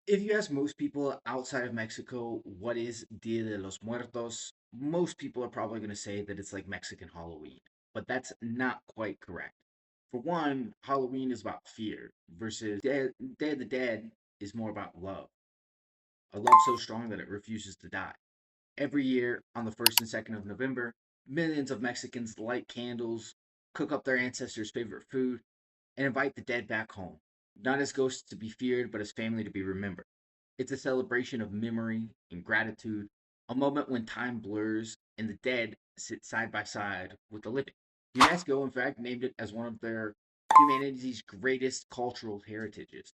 If you ask most people outside of Mexico, what is Dia de los Muertos, most people are probably going to say that it's like Mexican Halloween, but that's not quite correct. For one, Halloween is about fear, versus Day of the Dead is more about love. A love so strong that it refuses to die. Every year, on the 1st and 2nd of November, millions of Mexicans light candles, cook up their ancestors' favorite food, and invite the dead back home, not as ghosts to be feared, but as family to be remembered. It's a celebration of memory and gratitude, a moment when time blurs and the dead sit side by side with the living. UNESCO, in fact, named it as one of their humanity's greatest cultural heritages.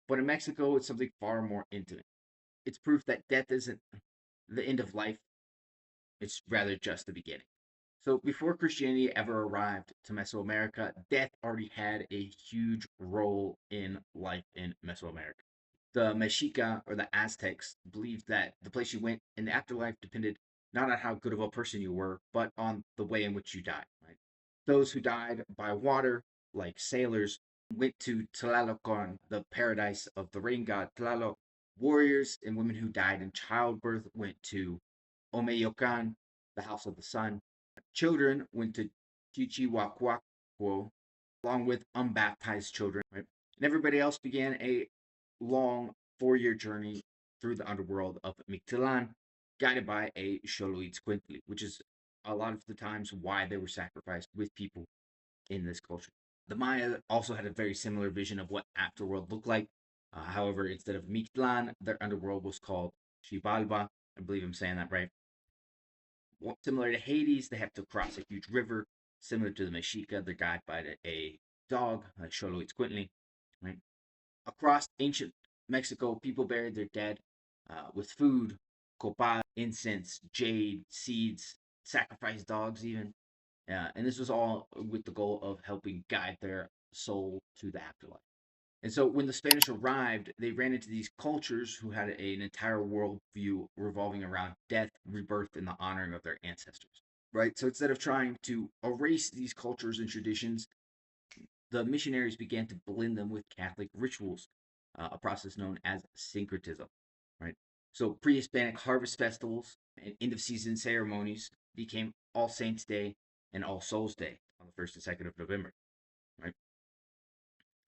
But in Mexico, it's something far more intimate. It's proof that death isn't the end of life, it's rather just the beginning. So before Christianity ever arrived to Mesoamerica, death already had a huge role in life in Mesoamerica. The Mexica or the Aztecs believed that the place you went in the afterlife depended not on how good of a person you were, but on the way in which you died. Right? Those who died by water, like sailors, went to Tlalocon, the paradise of the rain god Tlaloc. Warriors and women who died in childbirth went to Omeyocan, the house of the sun. Children went to Chichihuacuaco, along with unbaptized children, right? And everybody else began a long 4 year journey through the underworld of Mictlan, guided by a Xoloitzcuintli, which is a lot of the times why they were sacrificed with people in this culture. The Maya also had a very similar vision of what afterworld looked like. However, instead of Mictlan, their underworld was called Xibalba. I believe I'm saying that right. Similar to Hades, they have to cross a huge river. Similar to the Mexica, they're guided by a dog, like Xoloitzcuintli. Right? Across ancient Mexico, people buried their dead with food, copal, incense, jade, seeds, sacrificed dogs, even. And this was all with the goal of helping guide their soul to the afterlife. And so when the Spanish arrived, they ran into these cultures who had an entire worldview revolving around death, rebirth, and the honoring of their ancestors. Right? So instead of trying to erase these cultures and traditions, the missionaries began to blend them with Catholic rituals, a process known as syncretism. Right? So pre-Hispanic harvest festivals and end-of-season ceremonies became All Saints Day and All Souls Day on the 1st and 2nd of November. Right?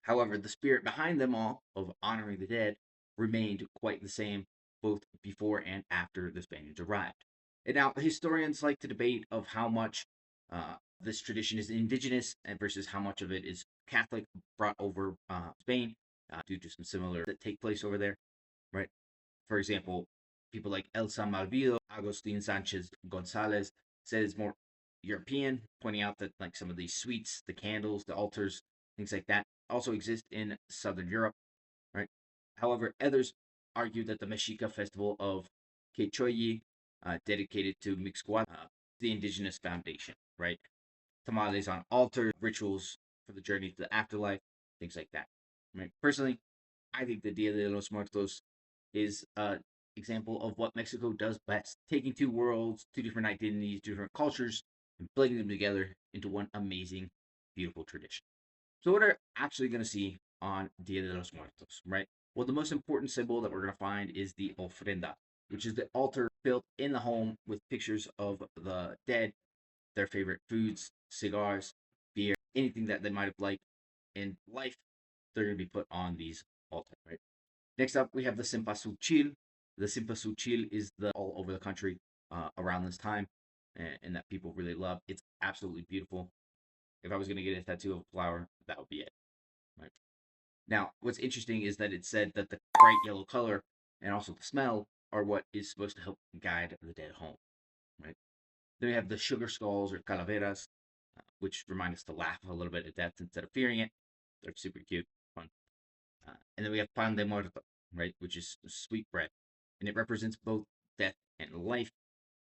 However, the spirit behind them all, of honoring the dead, remained quite the same both before and after the Spaniards arrived. And now, historians like to debate of how much this tradition is indigenous and versus how much of it is Catholic brought over Spain due to some similar that take place over there, right? For example, people like Elsa Malvido, Agustin Sanchez Gonzalez said it's more European, pointing out that like some of these suites, the candles, the altars, things like that also exist in Southern Europe, right? However, others argue that the Mexica festival of Quechoyi, dedicated to Mixcoac, the indigenous foundation, right? Tamales on altars, rituals for the journey to the afterlife, things like that. Right? Personally, I think the Dia de los Muertos is an example of what Mexico does best, taking two worlds, two different identities, different cultures, and blending them together into one amazing, beautiful tradition. So, what are actually going to see on Dia de los Muertos, right? Well, the most important symbol that we're going to find is the ofrenda, which is the altar built in the home with pictures of the dead, their favorite foods, cigars, beer, anything that they might have liked in life, they're going to be put on these altars, right? Next up, we have the Cempasúchil. The Cempasúchil is the all over the country around this time, and that people really love. It's absolutely beautiful. If I was going to get a tattoo of a flower, that would be it. Right. Now, what's interesting is that it said that the bright yellow color and also the smell are what is supposed to help guide the dead home. Right. Then we have the sugar skulls or calaveras, which remind us to laugh a little bit at death instead of fearing it. They're super cute, fun. And then we have pan de muerto, right, which is sweet bread, and it represents both death and life,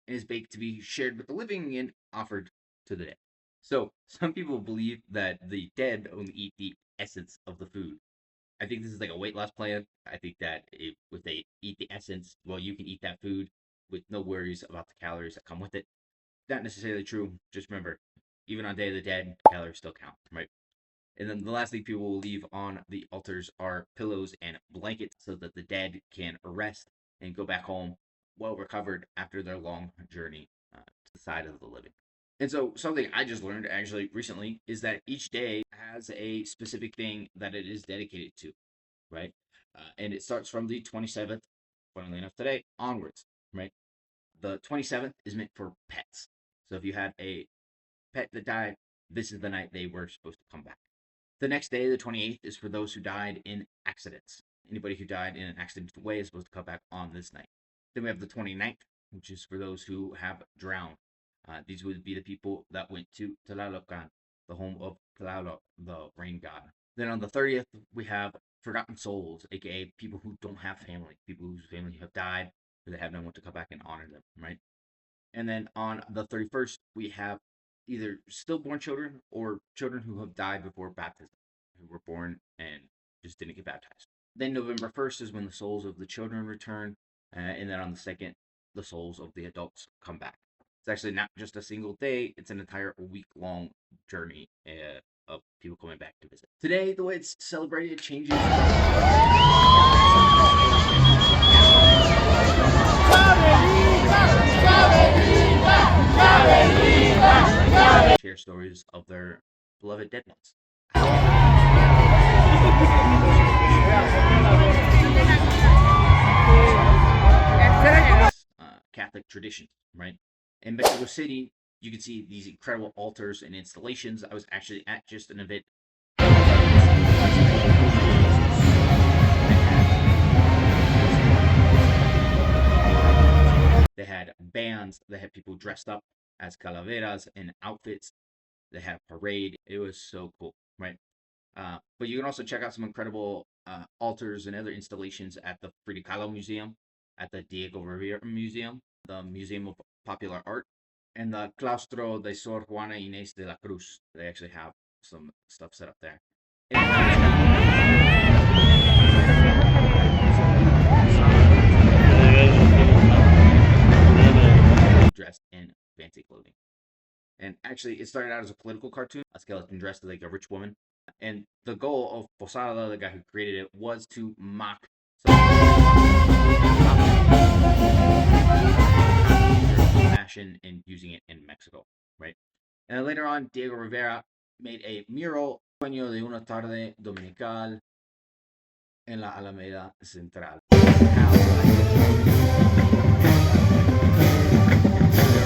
and is baked to be shared with the living and offered to the dead. So some people believe that the dead only eat the essence of the food. I think this is like a weight loss plan. I think that if they eat the essence, well, you can eat that food with no worries about the calories that come with it. Not necessarily true. Just remember, even on Day of the Dead, calories still count, right? And then the last thing people will leave on the altars are pillows and blankets so that the dead can rest and go back home well recovered after their long journey to the side of the living. And so, something I just learned actually recently is that each day has a specific thing that it is dedicated to, right? And it starts from the 27th, funnily enough, today onwards, right? The 27th is meant for pets. So, if you had a pet that died, this is the night they were supposed to come back. The next day, the 28th, is for those who died in accidents. Anybody who died in an accidental way is supposed to come back on this night. Then we have the 29th, which is for those who have drowned. These would be the people that went to Tlalocan, the home of Tlaloc, the rain god. Then on the 30th, we have forgotten souls, aka people who don't have family, people whose family have died, or they have no one to come back and honor them, right? And then on the 31st, we have either stillborn children or children who have died before baptism, who were born and just didn't get baptized. Then November 1st is when the souls of the children return. And then on the 2nd, the souls of the adults come back. It's actually not just a single day, it's an entire week-long journey of people coming back to visit. Today, the way it's celebrated changes. Share stories of their beloved dead ones. Catholic traditions, right? In Mexico City, you can see these incredible altars and installations. I was actually at just an event. They had bands, they had people dressed up as calaveras in outfits, they had a parade. It was so cool, right? But you can also check out some incredible altars and other installations at the Frida Kahlo Museum, at the Diego Rivera Museum, the Museum of Popular Art, and the Claustro de Sor Juana Inés de la Cruz. They actually have some stuff set up there. Dressed in fancy clothing. And actually, it started out as a political cartoon, a skeleton dressed like a rich woman. And the goal of Posada, the guy who created it, was to mock fashion and using it in Mexico, right? And then later on, Diego Rivera made a mural, Sueño de una tarde dominical en la Alameda Central. A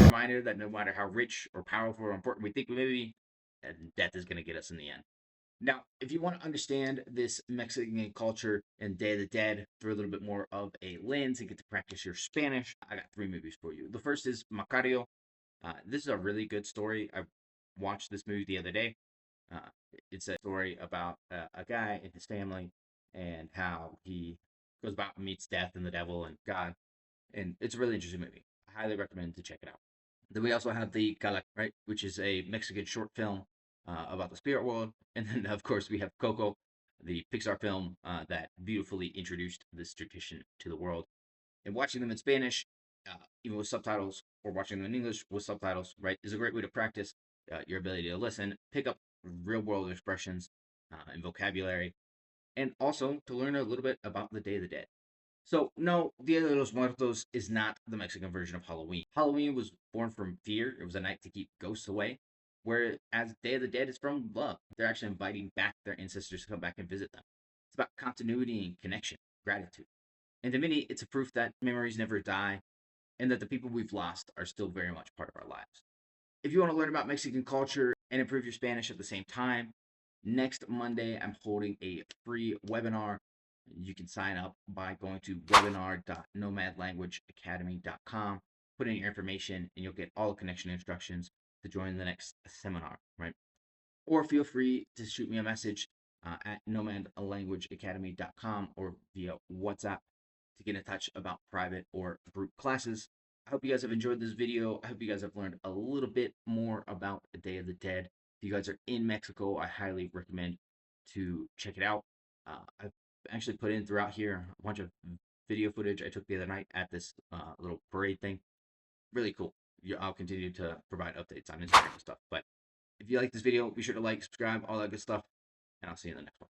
reminder that no matter how rich or powerful or important we think we may be, death is going to get us in the end. Now, if you want to understand this Mexican culture and Day of the Dead through a little bit more of a lens and get to practice your Spanish, I got 3 movies for you. The first is Macario. This is a really good story. I watched this movie the other day. Uh, it's a story about a guy and his family and how he goes about and meets death and the devil and God. And it's a really interesting movie. I highly recommend to check it out. Then we also have the Calac, right, which is a Mexican short film about the spirit world. And then, of course, we have Coco, the Pixar film that beautifully introduced this tradition to the world. And watching them in Spanish, even with subtitles, or watching them in English with subtitles, right, is a great way to practice your ability to listen, pick up real world expressions and vocabulary, and also to learn a little bit about the Day of the Dead. So, no, Dia de los Muertos is not the Mexican version of Halloween. Halloween was born from fear, it was a night to keep ghosts away. Whereas Day of the Dead is from love. They're actually inviting back their ancestors to come back and visit them. It's about continuity and connection, gratitude. And to many, it's a proof that memories never die and that the people we've lost are still very much part of our lives. If you want to learn about Mexican culture and improve your Spanish at the same time, next Monday I'm holding a free webinar. You can sign up by going to webinar.nomadlanguageacademy.com, put in your information, and you'll get all the connection instructions to join the next seminar, right? Or feel free to shoot me a message at nomadlanguageacademy.com or via WhatsApp to get in touch about private or group classes. I hope you guys have enjoyed this video. I hope you guys have learned a little bit more about the Day of the Dead. If you guys are in Mexico, I highly recommend to check it out. I've actually put in throughout here a bunch of video footage I took the other night at this little parade thing. Really cool. I'll continue to provide updates on Instagram and stuff. But if you like this video, be sure to like, subscribe, all that good stuff. and I'll see you in the next one.